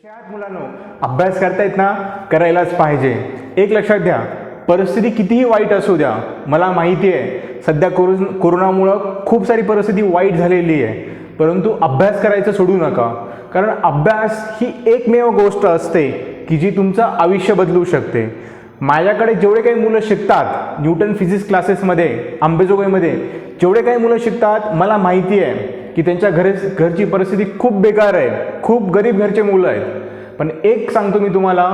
विषयात मुलांनो अभ्यास करतायत ना, करायलाच पाहिजे. एक लक्षात घ्या, परिस्थिती कितीही वाईट असू द्या, मला माहिती आहे सध्या कोरोनामुळं खूप सारी परिस्थिती वाईट झालेली आहे, परंतु अभ्यास करायचं सोडू नका. कारण अभ्यास ही एकमेव गोष्ट असते की जी तुमचं आयुष्य बदलू शकते. माझ्याकडे जेवढे काही मुलं शिकतात न्यूटन फिजिक्स क्लासेसमध्ये, अंबेजोगाईमध्ये जेवढे काही मुलं शिकतात, मला माहिती आहे की त्यांच्या घरची परिस्थिती खूप बेकार आहे, खूप गरीब घरचे मुलं आहेत. पण एक सांगतो मी तुम्हाला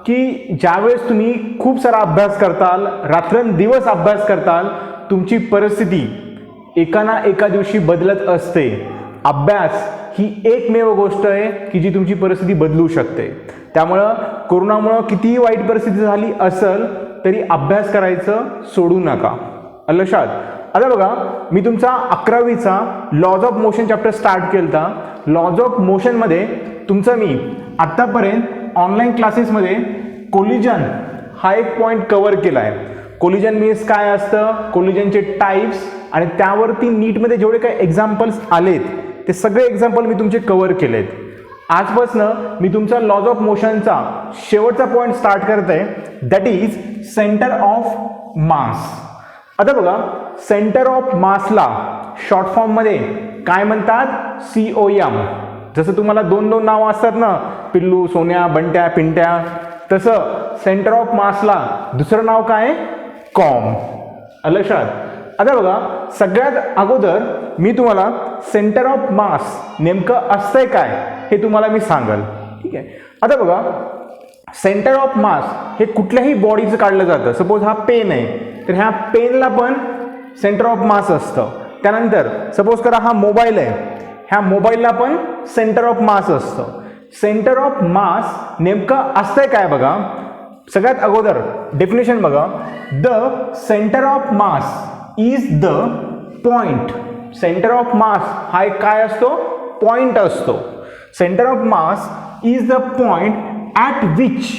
की ज्यावेळेस तुम्ही खूप सारा अभ्यास करताल, रात्रंदिवस अभ्यास करताल, तुमची परिस्थिती एका ना एका दिवशी बदलत असते. अभ्यास ही एकमेव गोष्ट आहे की जी तुमची परिस्थिती बदलू शकते. त्यामुळं कोरोनामुळं कितीही वाईट परिस्थिती झाली असेल तरी अभ्यास करायचं सोडू नका. लक्षात आता बघा, मी तुमचा 11वीचा laws of motion chapter start केलता. लॉज ऑफ मोशनमध्ये तुमचं मी आत्तापर्यंत ऑनलाईन क्लासेसमध्ये कोलिजन हा एक पॉईंट कव्हर केला आहे. कोलिजन मीन्स काय असतं, कोलिजनचे टाईप्स, आणि त्यावरती नीटमध्ये जेवढे काही एक्झाम्पल्स आलेत ते सगळे एक्झाम्पल मी तुमचे कव्हर केलेत. आजपासनं मी तुमचा लॉज ऑफ मोशनचा शेवटचा पॉईंट स्टार्ट करत आहे, दॅट इज सेंटर ऑफ मास. आता बघा, सेंटर ऑफ मासला शॉर्ट फॉर्ममध्ये काय म्हणतात, COM. जसं तुम्हाला दोन दोन नावं असतात ना, पिल्लू, सोन्या, बंट्या, पिंट्या, तसं सेंटर ऑफ मासला दुसरं नाव काय, कॉम. लक्षात. आता बघा, सगळ्यात अगोदर मी तुम्हाला सेंटर ऑफ मास नेमकं असतंय काय हे तुम्हाला मी सांगाल. ठीक आहे. आता बघा, सेंटर ऑफ मास हे कुठल्याही बॉडीचं काढलं जातं. सपोज हा पेन आहे तर ह्या पेनला पण सेंटर ऑफ मास असतं. त्यानंतर सपोज करा हा मोबाईल आहे, ह्या मोबाईलला पण सेंटर ऑफ मास असतं. सेंटर ऑफ मास नेमकं असतंय काय बघा, सगळ्यात अगोदर डेफिनेशन बघा, the centre of mass is the point. Centre of mass हा एक काय असतो, पॉइंट असतो. Centre of mass is the point at which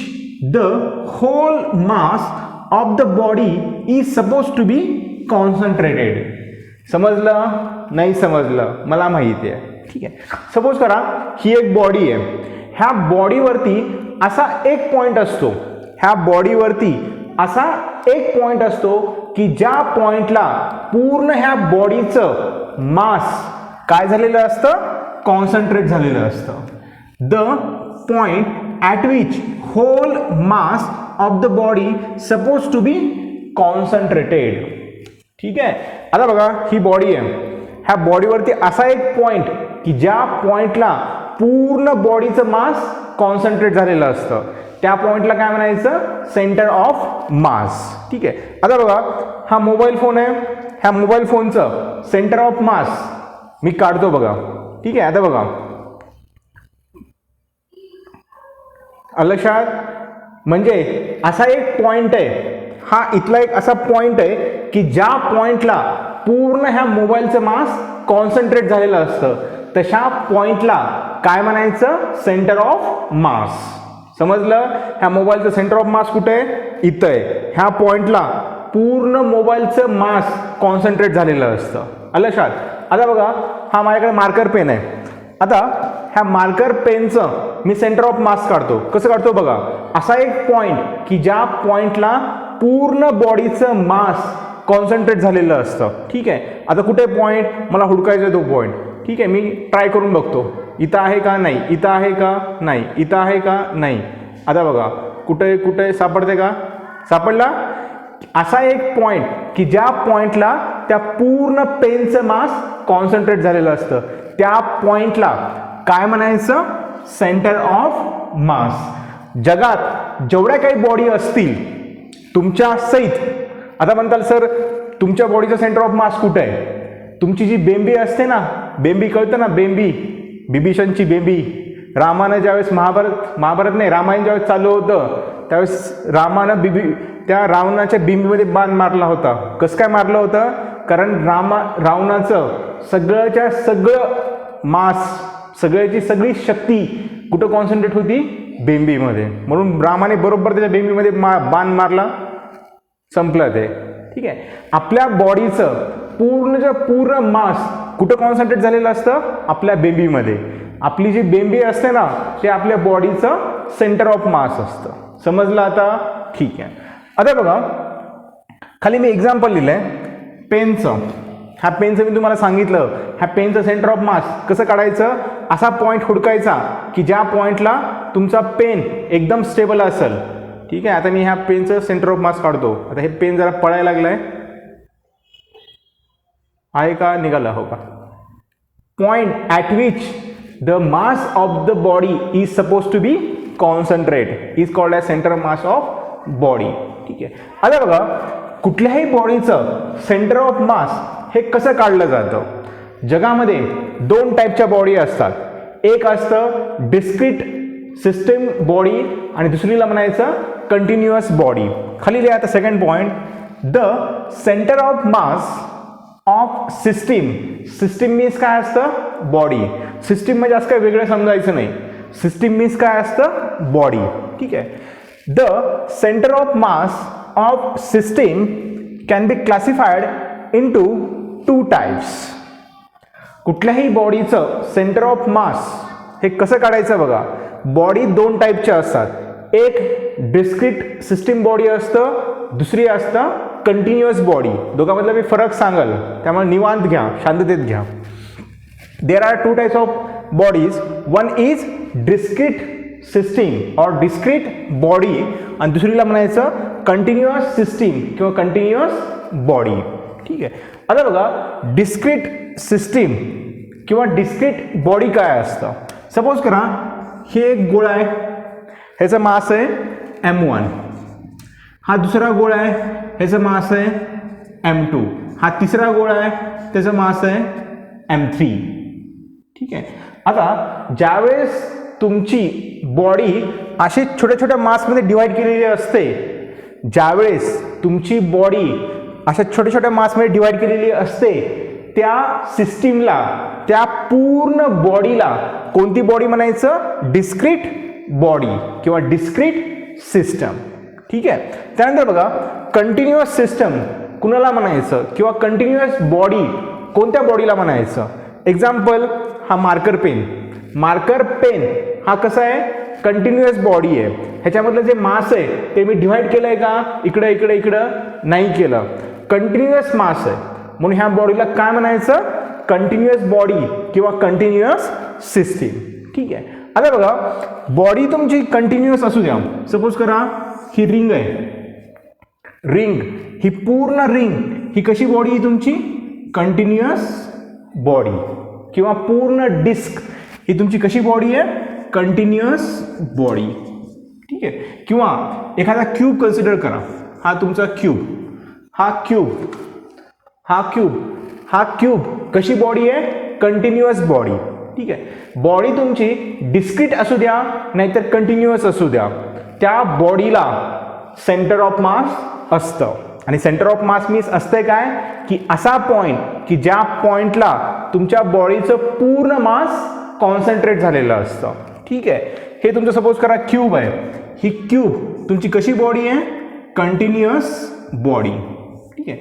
the whole mass of the body is suppose to be concentrated. समजलं नाही समजलं मला माहिती आहे. ठीक आहे. सपोज करा ही एक बॉडी आहे, ह्या बॉडीवरती असा एक पॉइंट असतो, ह्या बॉडीवरती असा एक पॉइंट असतो की ज्या पॉइंटला पूर्ण ह्या बॉडीचं मास काय झालेलं असतं, कॉन्सन्ट्रेट झालेलं असतं. The point at which whole mass of the body suppose to be concentrated. ठीक आहे. आता बघा, ही बॉडी आहे, ह्या बॉडीवरती असा एक पॉइंट की ज्या पॉइंटला पूर्ण बॉडीचं मास कॉन्सन्ट्रेट झालेलं असतं, त्या पॉइंटला काय म्हणायचं, सेंटर ऑफ मास. ठीक आहे. आता बघा, हा मोबाईल फोन आहे, ह्या मोबाईल फोनचं सेंटर ऑफ मास मी काढतो बघा. ठीक आहे. आता बघा, लक्षात, म्हणजे असा एक पॉइंट आहे, हा इथला एक असा पॉइंट आहे की ज्या पॉइंटला पूर्ण ह्या मोबाईलचं मास कॉन्सन्ट्रेट झालेलं असतं, तशा पॉइंटला काय म्हणायचं, सेंटर ऑफ मास. समजलं. ह्या मोबाईलचं सेंटर ऑफ मास कुठे आहे, इथं आहे. ह्या पॉइंटला पूर्ण मोबाईलचं मास कॉन्सन्ट्रेट झालेलं असतं. लक्षात. आता बघा, हा माझ्याकडे मार्कर पेन आहे. आता ह्या मार्कर पेनचं मी सेंटर ऑफ मास काढतो. कसं काढतो बघा, असा एक पॉइंट की ज्या पॉइंटला पूर्ण बॉडीचं मास कॉन्सन्ट्रेट झालेलं असतं. ठीक आहे. आता कुठे पॉइंट मला हुडकायचा तो पॉइंट. ठीक आहे. मी ट्राय करून बघतो, इथं आहे का नाही, इथं आहे का नाही, इथं आहे का नाही. आता बघा, कुठे कुठे सापडते का, सापडला. असा एक पॉइंट की ज्या पॉइंटला त्या पूर्ण पेनचं मास कॉन्सन्ट्रेट झालेलं असतं, त्या पॉइंटला काय म्हणायचं, सेंटर ऑफ मास. जगात जेवढ्या काही बॉडी असतील तुमच्या सहित, आता म्हणताल सर तुमच्या बॉडीचं सेंटर ऑफ मास कुठे आहे, तुमची जी बेंबी असते ना, बेंबी कळतं ना, बेंबी, बिभीषणची बेंबी. रामानं ज्यावेळेस महाभारत नाही, रामायण ज्यावेळेस चालू होतं त्यावेळेस रामानं त्या रावणाच्या बिंबीमध्ये बाण मारला होता. कसं काय मारलं होतं, कारण रावणाचं सगळ्याच्या सगळं मास, सगळ्याची सगळी शक्ती कुठं कॉन्सन्ट्रेट होती, बेंबीमध्ये. म्हणून रामाने बरोबर त्याच्या बेंबीमध्ये बाण मारला, संपलं ते. ठीक आहे. आपल्या बॉडीचं पूर्ण मास कुठं कॉन्सन्ट्रेट झालेलं असतं, आपल्या बेंबीमध्ये. आपली जी बेंबी असते ना ते आपल्या बॉडीचं सेंटर ऑफ मास असतं. समजलं आता? ठीक आहे. आता बघा खाली मी एक्झाम्पल लिहिलंय पेनचं. ह्या पेनचं मी तुम्हाला सांगितलं ह्या पेनचं सेंटर ऑफ मास कसं काढायचं. असा पॉईंट हुडकायचा की ज्या पॉईंटला तुमचा पेन एकदम स्टेबल असेल. ठीक आहे. आता मी ह्या पेनचं सेंटर ऑफ मास काढतो. आता हे पेन जरा पळायला लागलंय आहे का, निघाला हो का. Point at which the mass of the body is suppose to be concentrate is called as centre of mass of body. ठीक आहे. आता बघा कुठल्याही बॉडीचं सेंटर ऑफ मास हे कसं काढलं जातं. जगामध्ये दोन टाईपच्या बॉडी असतात. एक असतं डिस्क्रीट सिस्टीम बॉडी आणि दुसरीला म्हणायचं कंटिन्युअस बॉडी. खाली लिहा आता second point. The centre of mass of system. System means काय असतं बॉडी. सिस्टीम म्हणजे असं काय वेगळं समजायचं नाही. सिस्टीम मीन्स काय असतं बॉडी. ठीक आहे. The centre of mass of system can be classified into two types. कुठल्याही बॉडीचं सेंटर ऑफ मास हे कसं काढायचं बघा. बॉडी दोन टाईपच्या असतात. एक डिस्क्रीट सिस्टीम बॉडी असतं, दुसरी असतं कंटिन्युअस बॉडी. दोघांमधला मी फरक सांगाल त्यामुळे निवांत घ्या, शांततेत घ्या. There are two types of bodies. One is discrete system और डिस्क्रीट बॉडी आणि दुसरीला म्हणायचं कंटिन्युअस सिस्टीम किंवा कंटिन्युअस बॉडी. ठीक आहे. आता बघा डिस्क्रीट सिस्टीम किंवा डिस्क्रीट बॉडी काय असतं. सपोज करा हे एक गोळा आहे, ह्याचं मास आहे M1. हा दुसरा गोळा आहे, ह्याचं मास आहे M2. हा तिसरा गोळा आहे, त्याचं मास आहे M3. ठीक आहे. आता ज्यावेळेस तुमची बॉडी अशी छोट्या छोट्या मासमध्ये डिवाइड केलेली असते, ज्यावेळेस तुमची बॉडी अशा छोट्या छोट्या मासमध्ये डिवाइड केलेली असते, त्या सिस्टीमला, त्या पूर्ण बॉडीला कोणती बॉडी म्हणायचं. डिस्क्रीट बॉडी किंवा डिस्क्रीट सिस्टम. ठीक आहे. त्यानंतर बघा कंटिन्युअस सिस्टम कुणाला म्हणायचं किंवा कंटिन्युअस बॉडी कोणत्या बॉडीला म्हणायचं. एक्झाम्पल हा मार्कर पेन. मार्कर पेन हा कसा आहे कंटिन्युअस बॉडी आहे. ह्याच्यामधलं जे मास आहे ते मी डिवाइड केलंय का इकडं इकडं इकडं नाही केलं. कंटिन्युअस मास आहे म्हणून ह्या बॉडीला काय म्हणायचं कंटिन्युअस बॉडी किंवा कंटिन्युअस सिस्टीम. ठीक आहे. आता बघा बॉडी तुमची कंटिन्युअस असू द्या. सपोज करा ही रिंग आहे. रिंग ही पूर्ण रिंग ही कशी बॉडी आहे तुमची कंटिन्युअस बॉडी. किंवा पूर्ण डिस्क ही तुमची कशी बॉडी आहे कंटिन्युअस बॉडी. ठीक आहे. किंवा एखादा क्यूब कन्सिडर करा. हा तुमचा क्यूब, हा क्यूब, हा क्यूब, हा क्यूब कशी बॉडी आहे कंटिन्युअस बॉडी. ठीक आहे. बॉडी तुमची डिस्क्रीट असू द्या नाहीतर कंटिन्युअस असू द्या, त्या बॉडीला सेंटर ऑफ मास असतं. आणि सेंटर ऑफ मास मीन्स असतंय काय की असा पॉइंट की ज्या पॉइंटला तुमच्या बॉडीचं पूर्ण मास कॉन्सन्ट्रेट झालेलं असतं. ठीक आहे. हे तुमचं सपोज करा क्यूब आहे. ही क्यूब तुमची कशी बॉडी आहे कंटिन्युअस बॉडी. ठीक आहे.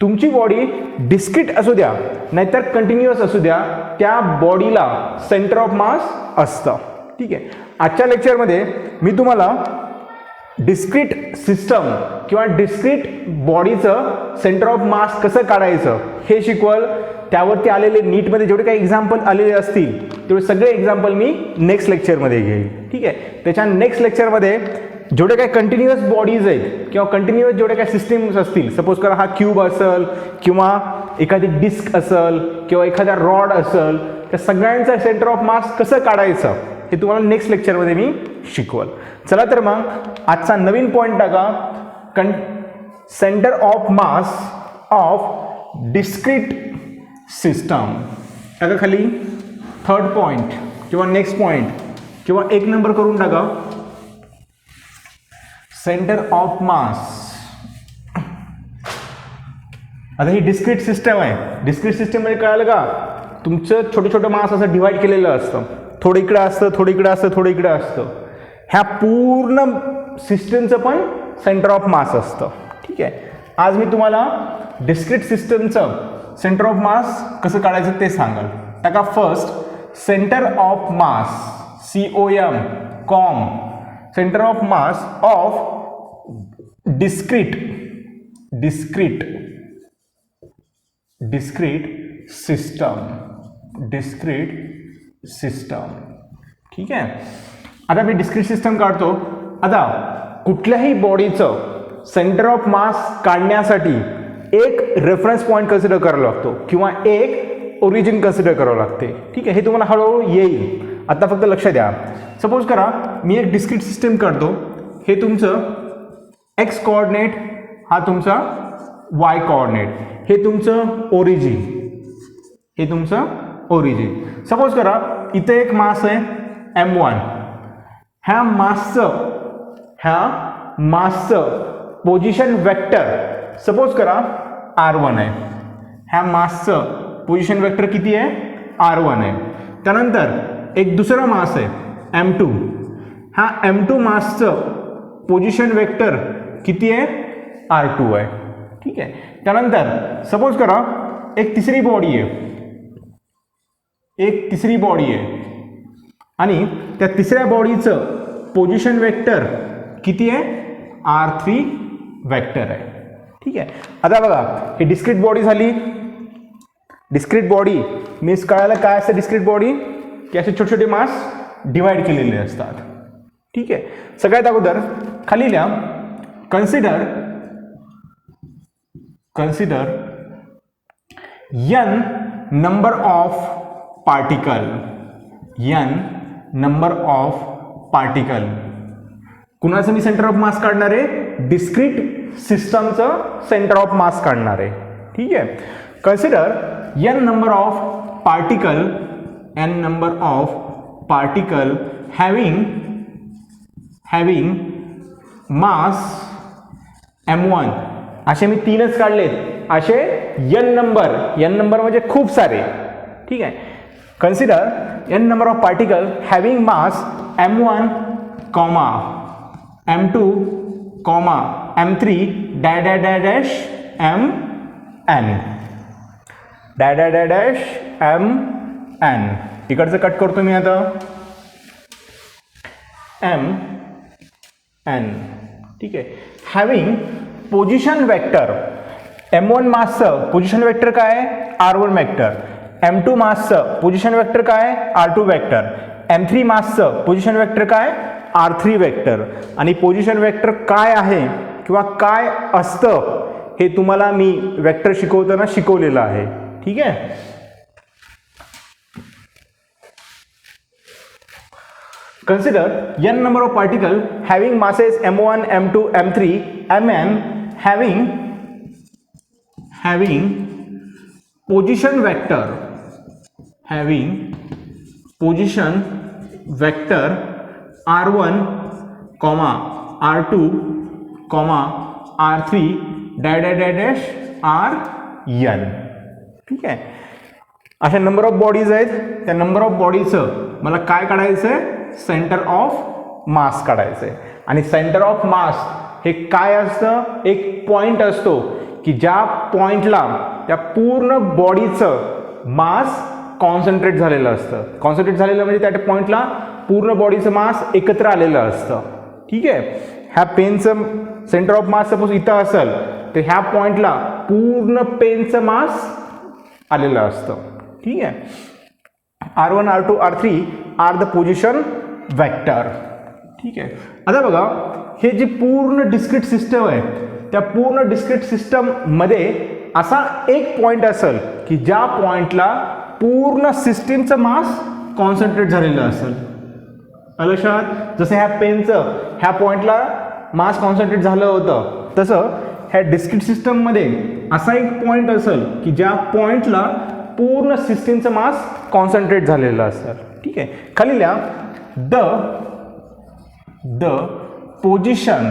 तुमची बॉडी डिस्क्रीट असू द्या नाहीतर कंटिन्युअस असू द्या, त्या बॉडीला सेंटर ऑफ मास असतं. ठीक आहे. आजच्या लेक्चरमध्ये मी तुम्हाला डिस्क्रीट सिस्टम किंवा डिस्क्रीट बॉडीचं सेंटर ऑफ मास कसं काढायचं हे शिकवल. त्यावरती आलेले नीटमध्ये जेवढे काही एक्झाम्पल आलेले असतील तेवढे सगळे एक्झाम्पल मी नेक्स्ट लेक्चरमध्ये घेईन. ठीक आहे. त्याच्या नेक्स्ट लेक्चरमध्ये जेवढे काही कंटिन्युअस बॉडीज आहेत किंवा कंटिन्युअस जेवढे काही सिस्टीम्स असतील, सपोज करा हा क्यूब असेल किंवा एखादी डिस्क असेल किंवा एखादा रॉड असेल, त्या सगळ्यांचं सेंटर ऑफ मास कसं काढायचं हे तुम्हाला नेक्स्ट लेक्चरमध्ये मी शिकवल. चला तर मग आजचा नवीन पॉईंट टाका. Centre of mass of discrete system टाका खाली. थर्ड पॉईंट किंवा नेक्स्ट पॉईंट किंवा एक नंबर करून टाका. सेंटर ऑफ मास. आता ही डिस्क्रीट सिस्टम आहे. डिस्क्रीट सिस्टम म्हणजे कळालं का तुमचं छोटं छोटं मास असं डिवाइड केलेलं असतं. थोडं इकडं असतं, थोडं इकडं असतं, थोडं इकडं असतं. ह्या पूर्ण सिस्टमचं पण सेंटर ऑफ मास असतं. ठीक आहे. आज मी तुम्हाला डिस्क्रीट सिस्टमचं सेंटर ऑफ मास कसं काढायचं ते सांगाल. टाका first centre of mass, COM, com, centre of mass of discrete system, ठीक आहे. आता मी डिस्क्रीट सिस्टम काढतो. आता कुठल्याही बॉडीचं सेंटर ऑफ मास काढण्यासाठी एक रेफरन्स पॉईंट कन्सिडर करावा लागतो किंवा एक ओरिजिन कन्सिडर करावं लागते, ठीक आहे. हे तुम्हाला हळूहळू येईल. आता फक्त लक्ष द्या. सपोज करा मी एक डिस्क्रीट सिस्टम काढतो. हे तुमचं एक्स कोऑर्डिनेट, हा तुमचा वाय कोऑर्डिनेट, हे तुमचं ओरिजिन, सपोज करा इथे एक मास आहे M1. ह्या मासचं पोझिशन वेक्टर सपोज करा R1 आहे. ह्या मासचं पोझिशन वेक्टर किती आहे? R1 आहे. त्यानंतर एक दुसरा मास आहे M2. हा M2 मासचं पोझिशन वेक्टर किती आहे? R2 आहे, ठीक आहे. त्यानंतर सपोज करा एक तिसरी बॉडी आहे आणि त्या तिसऱ्या बॉडीचं पोझिशन वेक्टर किती आहे? R3 वेक्टर आहे, ठीक आहे. आता बघा ही डिस्क्रीट बॉडी झाली. डिस्क्रीट बॉडी मीन्स कळायला काय असतं? डिस्क्रीट बॉडी की असे छोटे छोटे मास डिवाइड केलेले असतात, ठीक आहे. सगळ्यात अगोदर खाली लिहा consider n number of particle. कुणाचं मी सेंटर ऑफ मास काढणार आहे? डिस्क्रीट सिस्टमचं सेंटर ऑफ मास काढणार आहे, ठीक आहे. Consider n number of particle having mass M1. असे मी 3च काढलेत. असे n नंबर म्हणजे खूप सारे, ठीक आहे. Consider n number of particle having mass M1, M2, M3 dash Mn. इकडचं कट करतो मी आता. Mn, ठीक आहे. हॅविंग पोझिशन वेक्टर M1 मासचं पोझिशन वेक्टर काय आहे? R1 vector. M2 मासचं position vector काय आहे? R2 vector. M3 मासचं position vector काय? R3 vector. आणि पोझिशन वेक्टर काय आहे किंवा काय असतं हे तुम्हाला मी वेक्टर शिकवताना शिकवलेलं आहे, ठीक आहे. Consider n number of particle having masses M1, M2, M3, Mn having position vector R1, R2, R3 dash Rn. ठीक आहे. अशा नंबर ऑफ बॉडीज आहेत. त्या नंबर ऑफ बॉडीचं मला काय काढायचं आहे? सेंटर ऑफ मास काढायचं आहे. आणि सेंटर ऑफ मास हे काय असतं? एक पॉइंट असतो की ज्या पॉइंटला त्या पूर्ण बॉडीचं मास कॉन्सन्ट्रेट झालेलं असतं. कॉन्सन्ट्रेट झालेलं म्हणजे त्या पॉइंटला पूर्ण बॉडीचं मास एकत्र आलेलं असतं. ठीक आहे. ह्या पेनचं सेंटर ऑफ मास सपोज इथं असेल तर ह्या पॉइंटला पूर्ण पेनचं मास आलेलं असतं. ठीक आहे. R1, R2, R3 R the position vector. ठीक आहे. आता बघा हे जी पूर्ण डिस्क्रीट सिस्टम आहे त्या पूर्ण डिस्क्रीट सिस्टम मध्ये असा एक पॉइंट असेल की ज्या पॉइंटला पूर्ण सिस्टीमचं मास कॉन्सन्ट्रेट झालेलं असेल. लक्षात जसं ह्या पेनचं ह्या पॉइंटला मास कॉन्सन्ट्रेट झालं होतं तसं ह्या डिस्क्रीट सिस्टम मध्ये असा एक पॉइंट असेल की ज्या पॉइंटला पूर्ण सिस्टीमचं मास कॉन्सन्ट्रेट झालेलं असेल. ठीक आहे. खाली लिहा द पोझिशन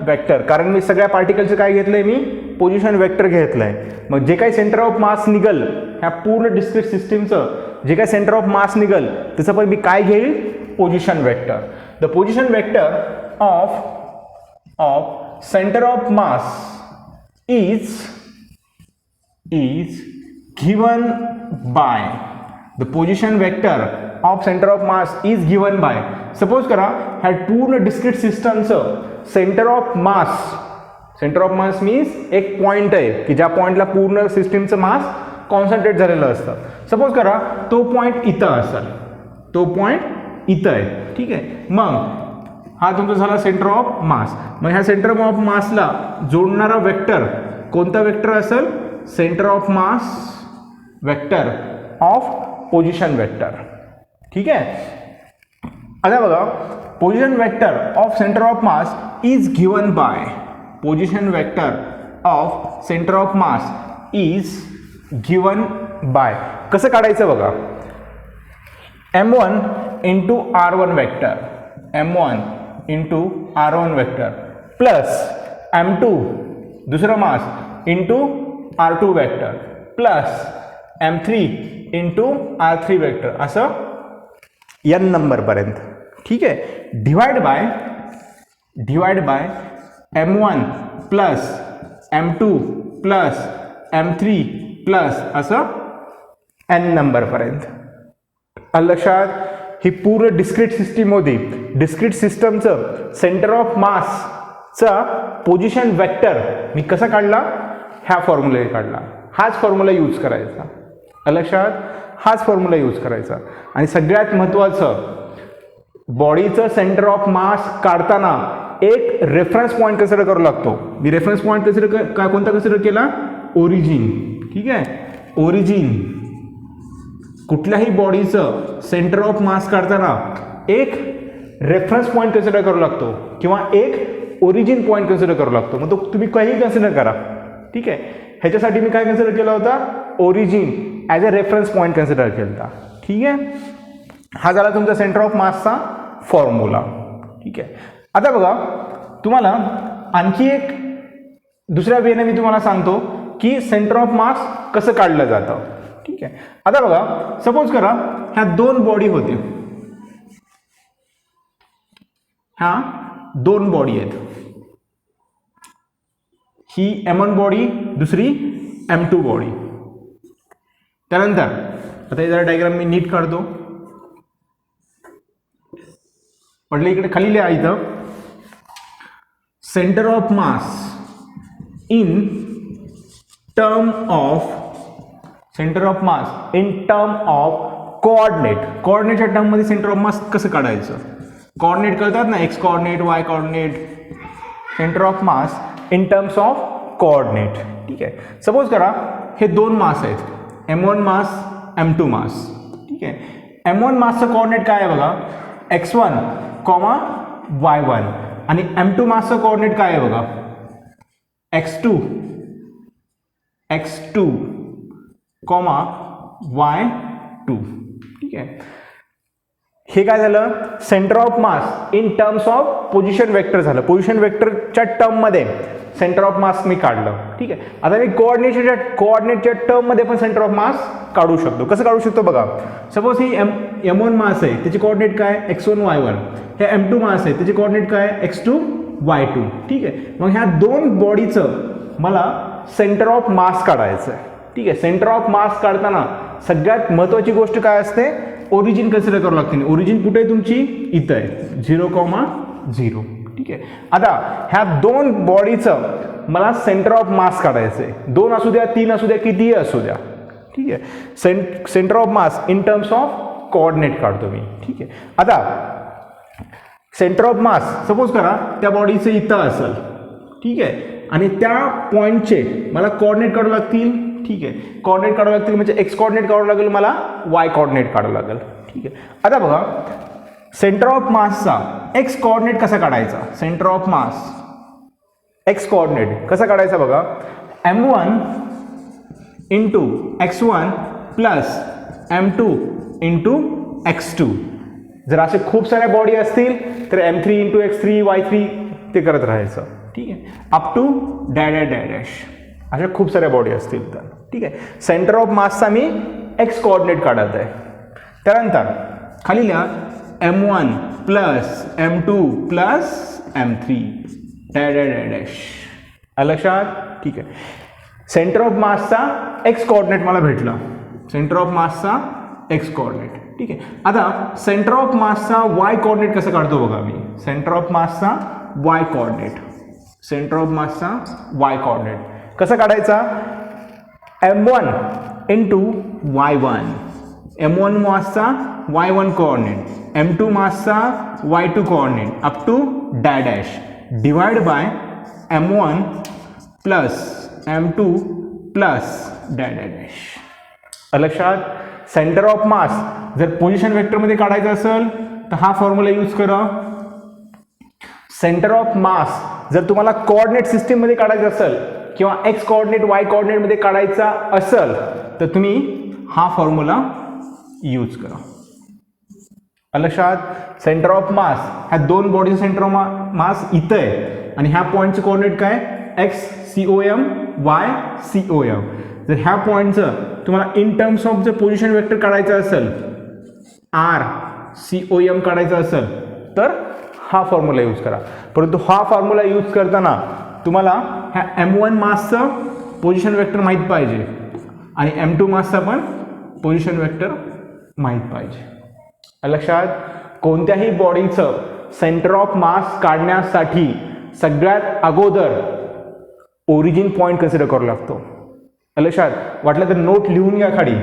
वेक्टर कारण मी सगळ्या पार्टिकलचं काय घेतलंय मी पोझिशन वेक्टर घेतलंय. मग जे काही सेंटर ऑफ मास निघल ह्या पूर्ण डिस्क्रीट सिस्टीमचं जे काही सेंटर ऑफ मास निघल त्याचं पण मी काय घेईल? Position vector. The position vector of of center of mass is given by the position vector of center of mass is given by. Suppose करा ह्या पूर्ण डिस्क्रीट सिस्टमचं सेंटर ऑफ मास मीन्स एक point आहे की ज्या पॉइंटला पूर्ण सिस्टीमचं मास कॉन्सन्ट्रेट झालेलं असतं. सपोज करा तो पॉइंट इथं असेल, तो पॉइंट इथं आहे. ठीक आहे, मग हा तुमचा झाला सेंटर ऑफ मास. मग ह्या सेंटर ऑफ मासला जोडणारा वेक्टर कोणता वेक्टर असेल? Centre of mass vector of position vector. ठीक आहे, आता बघा position vector of centre of mass is given by, position vector of centre of mass is given by. कसं काढायचं बघा, m1 into r1 vector, m1 into r1 vector plus m2 दुसरा mass into r2 vector plus m3 into r3 vector असं n number पर्यंत. ठीक आहे, divide by m1 plus m2 plus m3 plus असं n number पर्यंत. लक्षात, ही पूर्ण डिस्क्रीट सिस्टीम होती. डिस्क्रीट सिस्टमचं सेंटर ऑफ मासचा पोजिशन वेक्टर मी कसा काढला? ह्या फॉर्म्युला काढला. हाच फॉर्म्युला यूज करायचा. लक्षात, हाच फॉर्म्युला यूज करायचा. आणि सगळ्यात महत्त्वाचं, बॉडीचं सेंटर ऑफ मास काढताना एक रेफरन्स पॉईंट कन्सिडर करावा लागतो. मी रेफरन्स पॉईंट कोणता कन्सिडर केला? ओरिजिन. ठीक आहे, ओरिजिन. कुठल्याही बॉडीचं सेंटर ऑफ मास काढताना एक रेफरन्स पॉईंट कन्सिडर करावा लागतो किंवा एक ओरिजिन पॉईंट कन्सिडर करावा लागतो. मग तो तुम्ही काही कन्सिडर करा. ठीक आहे, ह्याच्यासाठी मी काय कन्सिडर केला होता? Origin as a reference point consider केला होता. ठीक आहे, हा झाला तुमचा सेंटर ऑफ मासचा फॉर्म्युला. ठीक आहे, आता बघा तुम्हाला आणखी एक दुसऱ्या वेने मी तुम्हाला सांगतो की सेंटर ऑफ मास कसं काढलं जातं. ठीक आहे, आता बघा सपोज करा ह्या दोन बॉडी होते, ह्या दोन बॉडी आहेत. ही m1 बॉडी, दुसरी m2 बॉडी. त्यानंतर आता हे जरा डायग्राम मी नीट काढतो. म्हटलं इकडे खाली लिहा, इथं centre of mass in term of कोऑर्डिनेटच्या टर्ममध्ये सेंटर ऑफ मास कसं काढायचं? कोऑर्डिनेट कळतात ना, x coordinate, y coordinate. Centre of mass in terms of coordinate. ठीक आहे, सपोज करा हे दोन मास आहेत, m1 मास, m2 मास. ठीक आहे, m1 मासचं कोऑर्डिनेट काय आहे बघा? x1, y1. आणि m2 मासचं कोऑर्डिनेट काय आहे बघा? x2, y2. ठीक आहे, हे काय झालं? Centre of mass in terms of position vector झालं. पोजिशन वेक्टरच्या टर्ममध्ये सेंटर ऑफ मास मी काढलं. ठीक आहे, आता मी कोऑर्डिनेटच्या टर्ममध्ये पण सेंटर ऑफ मास काढू शकतो. कसं काढू शकतो बघा, सपोज ही m1 मास आहे, त्याची कोऑर्डिनेट काय? x1, y1. हे m2 मास आहे, त्याची कोऑर्डिनेट काय? x2, y2. ठीक आहे, मग ह्या दोन बॉडीचं मला सेंटर ऑफ मास काढायचं आहे. ठीक आहे, सेंटर ऑफ मास काढताना सगळ्यात महत्त्वाची गोष्ट काय असते? ओरिजिन कन्सिडर करावं लागते. ओरिजिन कुठे आहे तुमची? इथं आहे, 0,0. ठीक आहे, आता ह्या दोन बॉडीचं मला सेंटर ऑफ मास काढायचं आहे. 2 असू द्या, 3 असू द्या, कितीही असू द्या. ठीक आहे, centre of mass in terms of coordinate काढतो मी. ठीक आहे, आता सेंटर ऑफ मास सपोज करा त्या बॉडीचं इथं असेल. ठीक आहे, आणि त्या पॉईंटचे मला कोऑर्डिनेट काढावं लागतील. ठीक आहे, कोऑर्डिनेट काढावं लागतील म्हणजे एक्स कोऑर्डिनेट काढावं लागेल, मला वाय कोऑर्डिनेट काढावं लागेल. ठीक आहे, आता बघा सेंटर ऑफ मासचा एक्स कोऑर्डिनेट कसा काढायचा? Centre of mass x coordinate कसा काढायचा बघा? m1 into x1 plus m2 into x2. जर असे खूप साऱ्या बॉडी असतील तर m3 इंटू x3, y3 ते करत राहायचं. ठीक आहे, अप टू डॅश अशा खूप साऱ्या बॉडी असतील तर. ठीक आहे, सेंटर ऑफ मासचा मी एक्स कोऑर्डिनेट काढत आहे. त्यानंतर खाली लिहा m1 plus m2 plus m3 dash dash dash dash. लक्षात? ठीक आहे. सेंटर ऑफ मासचा एक्स कोऑर्डिनेट मला भेटला, सेंटर ऑफ मासचा एक्स कोऑर्डिनेट. ठीक आहे. आता सेंटर ऑफ मासचा वाय कोऑर्डिनेट कसं काढतो बघा मी. सेंटर ऑफ मासचा वाय कोऑर्डिनेट, सेंटर ऑफ मासचा वाय कोऑर्डिनेट कसा काढायचा. m1 इंटू y1, m1 मासचा y1 कोऑर्डिनेट, m2 मासचा y2 coordinate up to dash dash divide by m1 plus m2 plus dash dash dash. लक्षात? सेंटर ऑफ मास जर position वेक्टरमध्ये काढायचं असेल तर हा फॉर्म्युला यूज करा. सेंटर ऑफ मास जर तुम्हाला कोऑर्डिनेट सिस्टीममध्ये काढायचं असेल किंवा एक्स कोऑर्डिनेट वाय कोऑर्डिनेटमध्ये काढायचा असेल तर तुम्ही हा फॉर्म्युला यूज करा. लक्षात? सेंटर ऑफ मास ह्या दोन बॉडीचं सेंटर ऑफ मास इथं आहे आणि ह्या पॉईंटचं कोऑर्डिनेट काय, एक्स COM वाय COM. जर ह्या पॉईंटचं तुम्हाला इन टर्म्स ऑफ जर पोझिशन वेक्टर काढायचं असेल, R COM काढायचं असेल तर हा फॉर्म्युला यूज करा. परंतु हा फॉर्म्युला यूज करताना तुम्हाला ह्या m1 मासचं पोझिशन वेक्टर माहीत पाहिजे आणि m2 मासचा पण पोझिशन वेक्टर माहीत पाहिजे. लक्षात? कोणत्याही बॉडीचं सेंटर ऑफ मास काढण्यासाठी सगळ्यात अगोदर ओरिजिन पॉईंट कन्सिडर करावा लागतो. लक्षात? वाटलं तर नोट लिहून घ्या खाली,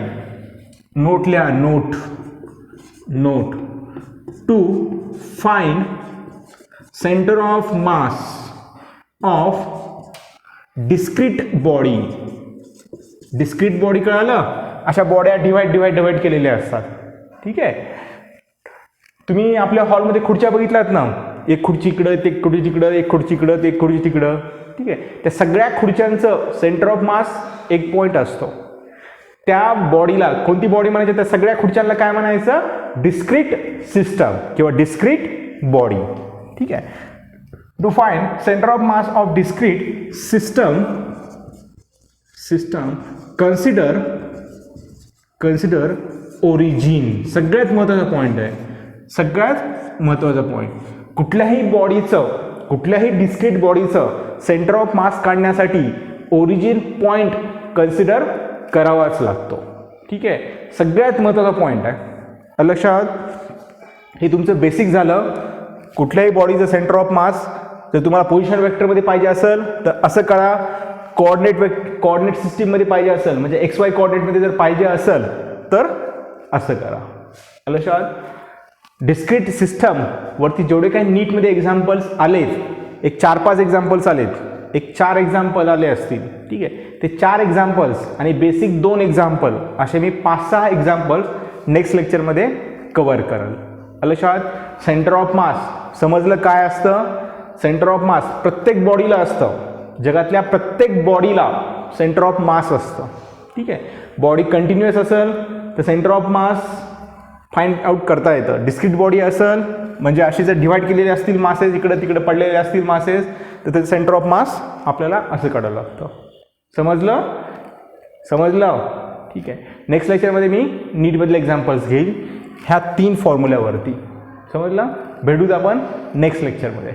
नोट लिहा, note note to find centre of mass of discrete body. Discrete body कळालं? अशा बॉड्या डिवाइड केलेल्या असतात. ठीक आहे. तुम्ही आपल्या हॉलमध्ये खुर्च्या बघितल्यात ना, एक खुर्ची इकडं, एक खुर्ची तिकडं, एक खुर्ची इकडं, एक खुर्ची तिकडं. ठीक आहे. त्या सगळ्या खुर्च्यांचं सेंटर ऑफ मास एक पॉईंट असतो. त्या बॉडीला कोणती बॉडी म्हणायची, त्या सगळ्या खुर्च्यांना काय म्हणायचं, डिस्क्रीट सिस्टम किंवा डिस्क्रीट बॉडी. ठीक आहे. To find centre of mass of discrete system consider origin. सगळ्यात महत्त्वाचा पॉईंट आहे, सगळ्यात महत्त्वाचा पॉईंट. कुठल्याही डिस्क्रीट बॉडीचं सेंटर ऑफ मास काढण्यासाठी ओरिजिन पॉईंट कन्सिडर करावाच लागतो. ठीक आहे. सगळ्यात महत्त्वाचा पॉईंट आहे. लक्षात? हे तुमचं बेसिक झालं. कुठल्याही बॉडीचं सेंटर ऑफ मास जर तुम्हाला पोझिशन वेक्टरमध्ये पाहिजे असेल तर असं करा. कोऑर्डिनेट सिस्टीममध्ये पाहिजे असेल म्हणजे XY कोऑर्डिनेटमध्ये जर पाहिजे असेल तर असं करा. लक्षात? डिस्क्रीट सिस्टम वरती जेवढे काही नीटमध्ये एक्झाम्पल्स आलेत, एक 4-5 एक्झाम्पल्स आलेत, एक 4 एक्झाम्पल आले असतील. ठीक आहे. ते 4 एक्झाम्पल्स आणि बेसिक 2 एक्झाम्पल असे मी 5-6 एक्झाम्पल्स नेक्स्ट लेक्चरमध्ये कव्हर करेल. लक्षात? सेंटर ऑफ मास समजलं काय असतं. सेंटर ऑफ मास प्रत्येक बॉडीला असतं. जगातल्या प्रत्येक बॉडीला सेंटर ऑफ मास असतं. ठीक आहे. बॉडी कंटिन्युअस असेल तर centre of mass find out करता येतं. डिस्क्रीट बॉडी असेल म्हणजे अशी जर डिवाइड केलेले असतील मासेस, इकडं तिकडे पडलेले असतील मासेस, तर त्याचं सेंटर ऑफ मास आपल्याला असं काढावं लागतं. समजलं? ठीक आहे. नेक्स्ट लेक्चरमध्ये मी नीटमधले एक्झाम्पल्स घेईल ह्या 3 फॉर्म्युल्यावरती. समजलं? भेटूच आपण नेक्स्ट लेक्चरमध्ये.